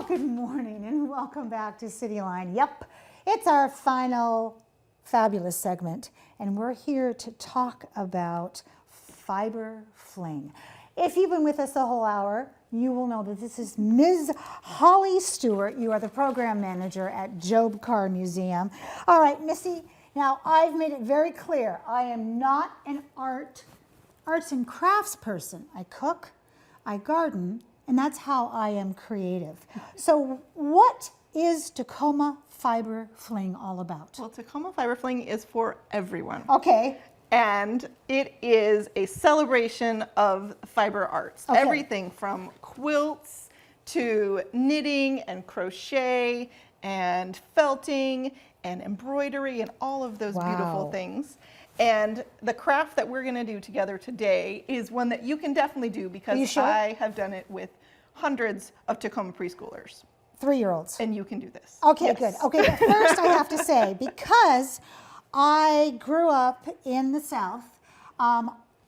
good morning and welcome back to Cityline. Yep, it's our final fabulous segment and we're here to talk about fiber fling. If you've been with us the whole hour, you will know that this is Ms. Holly Stewart. You are the program manager at Carr Museum. All right, Missy, now I've made it very clear, I am not an arts and crafts person. I cook, I garden, and that's how I am creative. So what is Tacoma Fiber Fling all about? Well, Tacoma Fiber Fling is for everyone. Okay. And it is a celebration of fiber arts. Okay. Everything from quilts to knitting and crochet and felting and embroidery and all of those beautiful things. And the craft that we're going to do together today is one that you can definitely do because I have done it with hundreds of Tacoma preschoolers. 3-year-olds. And you can do this. Okay, Yes. good. Okay, but first I have to say, because I grew up in the South,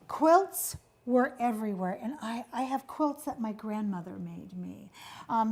quilts were everywhere, and I have quilts that my grandmother made me.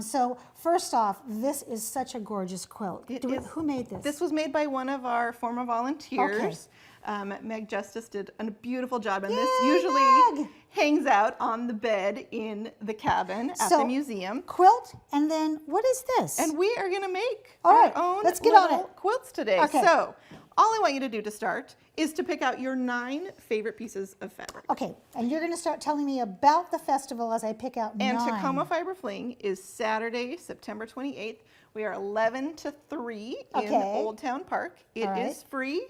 So first off, this is such a gorgeous quilt. Who made this? This was made by one of our former volunteers. Okay. Meg Justice did a beautiful job, and this usually hangs out on the bed in the cabin at the museum. Quilt, and then what is this? And we are going to make All our right, own let's get on little it. quilts today. Okay. So all I want you to do to start is to pick out your 9 favorite pieces of fabric. Okay, and you're going to start telling me about the festival as I pick out 9. And Tacoma Fiber Fling is Saturday, September 28th. We are 11 to 3 in Old Town Park. It is free.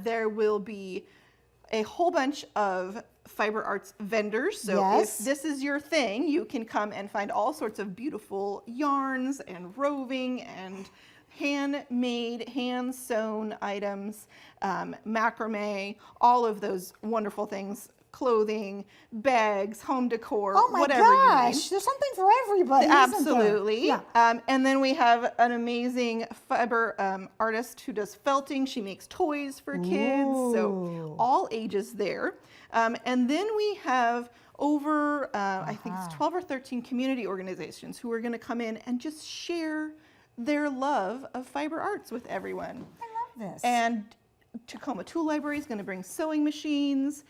There will be a whole bunch of fiber arts vendors. So if this is your thing, you can come and find all sorts of beautiful yarns and roving and handmade, hand-sewn items, macrame, all of those wonderful things. Clothing, bags, home decor, whatever you need. There's something for everybody, Absolutely. Isn't there? Yeah. And then we have an amazing fiber artist who does felting. She makes toys for kids, so all ages there. And then we have over, I think it's 12 or 13 community organizations who are going to come in and just share their love of fiber arts with everyone. I love this. And Tacoma Tool Library is going to bring sewing machines.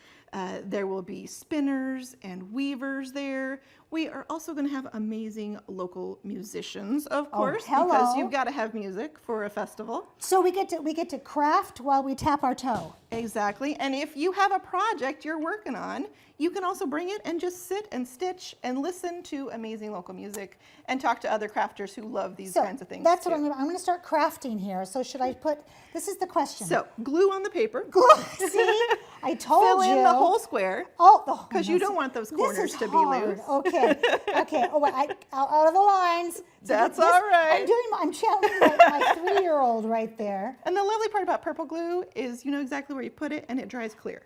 There will be spinners and weavers there. We are also going to have amazing local musicians, of course, because you've got to have music for a festival. So we get to craft while we tap our toe. Exactly. And if you have a project you're working on, you can also bring it and just sit and stitch and listen to amazing local music and talk to other crafters who love these kinds of things. That's what I'm going to start crafting here. So should I put, this is the question. So glue on the paper. Glue, see, I told you. Fill in the whole square. Oh, because you don't want those corners to be loose. Okay, okay. Oh, out of the lines. So That's all right. I'm channeling my 3-year-old right there. And the lovely part about purple glue is you know exactly where you put it and it dries clear.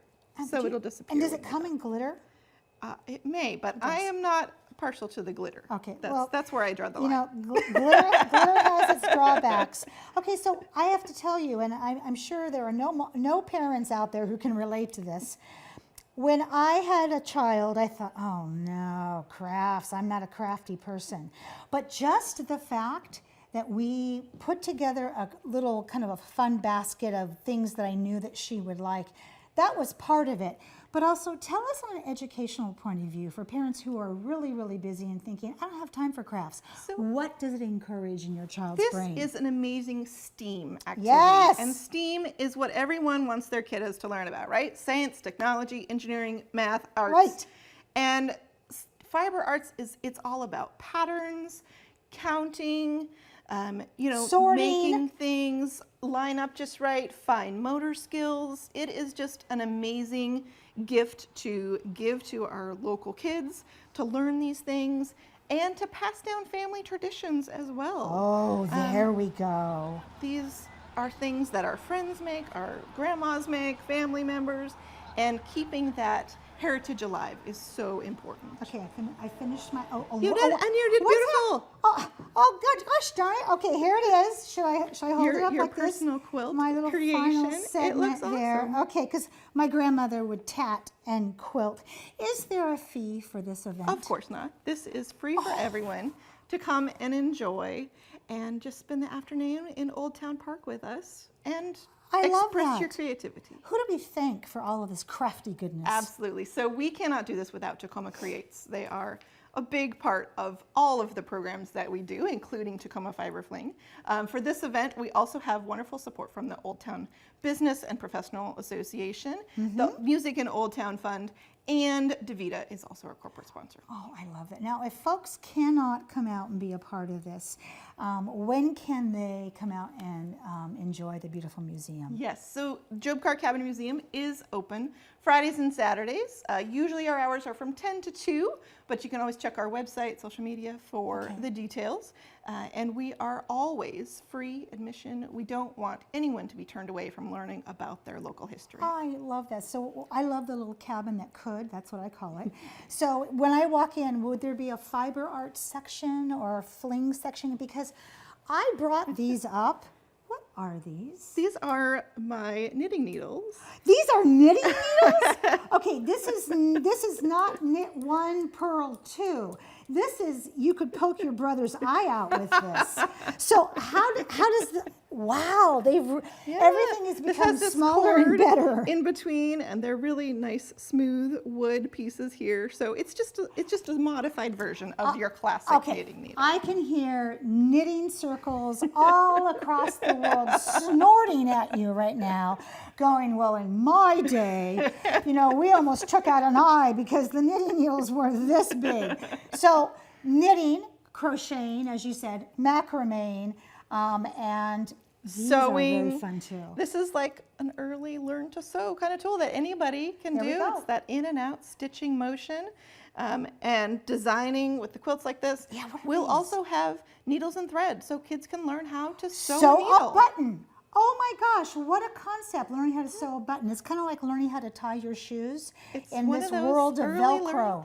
So it'll disappear. And does it come in glitter? It may, but I am not partial to the glitter. Okay, that's where I draw the line. You know, glitter has its drawbacks. Okay, so I have to tell you, and I'm sure there are no parents out there who can relate to this. When I had a child, I thought, oh no, crafts, I'm not a crafty person. But just the fact that we put together a little kind of a fun basket of things that I knew that she would like, that was part of it. But also tell us on an educational point of view for parents who are really, really busy and thinking, I don't have time for crafts. So what does it encourage in your child's brain? This is an amazing STEAM activity. Yes. And STEAM is what everyone wants their kiddos to learn about, right? Science, technology, engineering, math, arts. Right. And fiber arts it's all about patterns, counting, sorting, making things line up just right, fine motor skills. It is just an amazing gift to give to our local kids to learn these things and to pass down family traditions as well. Oh, there we go. These are things that our friends make, our grandmas make, family members, and keeping that heritage alive is so important. Okay, I finished my. You did, and you did beautiful. Oh, good, gosh darn it. Okay, here it is. Should I hold it up your like this? personal quilt my little creation. Final segment it looks there. awesome. Okay, because my grandmother would tat and quilt. Is there a fee for this event? Of course not. This is free for everyone. to come and enjoy and just spend the afternoon in Old Town Park with us and express your creativity. Who do we thank for all of this crafty goodness? Absolutely. So we cannot do this without Tacoma Creates. They are a big part of all of the programs that we do, including Tacoma Fiber Fling. For this event, we also have wonderful support from the Old Town Business and Professional Association, the Music in Old Town Fund, and DeVita is also our corporate sponsor. Oh, I love it. Now, if folks cannot come out and be a part of this, when can they come out and enjoy the beautiful museum? Yes, so Carr Cabin Museum is open Fridays and Saturdays. Usually our hours are from 10 to 2, but you can always check our website, social media for the details. And we are always free admission. We don't want anyone to be turned away from learning about their local history. I love that. So I love the little cabin that could, that's what I call it. So when I walk in, would there be a fiber art section or a fling section? Because I brought these up. What are these? These are my knitting needles. These are knitting needles? Okay, this is not knit 1, purl 2. This is, you could poke your brother's eye out with this. So how does the, wow, everything has become smaller and better. In between, and they're really nice, smooth wood pieces here. So it's just a modified version of your classic knitting needle. I can hear knitting circles all across the world snorting at you right now, going, well, in my day, we almost took out an eye because the knitting needles were this big. So knitting, crocheting, as you said, macrameing, and these sewing. are very fun too. This is like an early learn to sew kind of tool that anybody can do. It's that in and out stitching motion. And designing with the quilts like this. Yeah, we'll also have needles and thread so kids can learn how to sew a needle. A button. Oh my gosh, what a concept, learning how to sew a button. It's kind of like learning how to tie your shoes in this world of Velcro.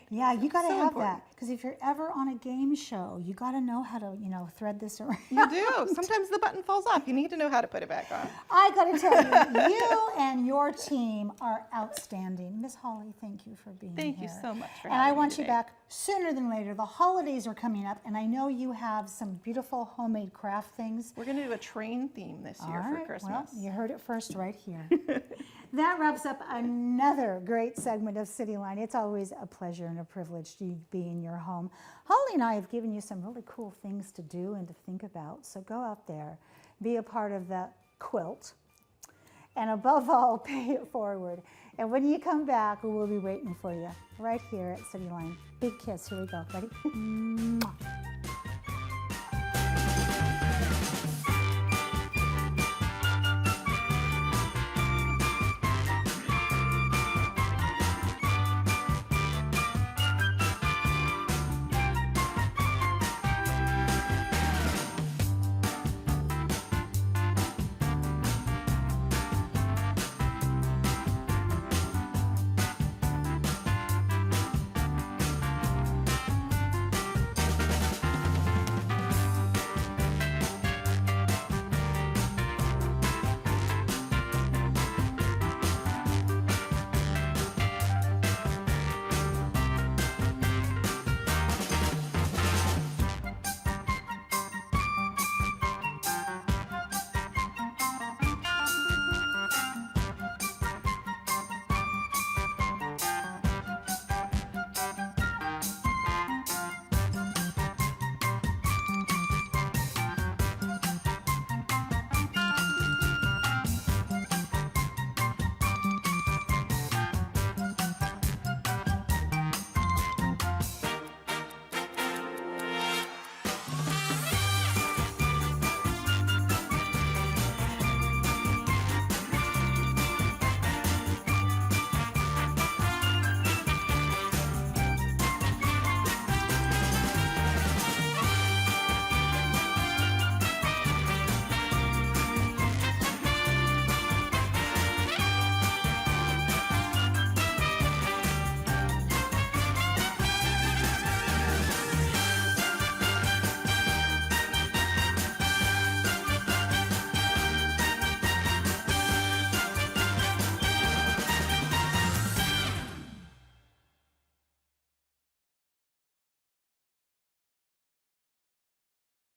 Yeah, you got to have that. Because if you're ever on a game show, you got to know how to, thread this around. You do. Sometimes the button falls off. You need to know how to put it back on. I got to tell you, you and your team are outstanding. Miss Holly, thank you for being here. Thank you so much for having me. And I want today. you back sooner than later. The holidays are coming up, and I know you have some beautiful homemade craft things. We're going to do a train theme this year for Christmas. Well, you heard it first right here. That wraps up another great segment of Cityline. It's always a pleasure and a privilege to be in your home. Holly and I have given you some really cool things to do and to think about. So go out there, be a part of the quilt, and above all, pay it forward. And when you come back, we will be waiting for you right here at Cityline. Big kiss. Here we go. Ready? Mwah.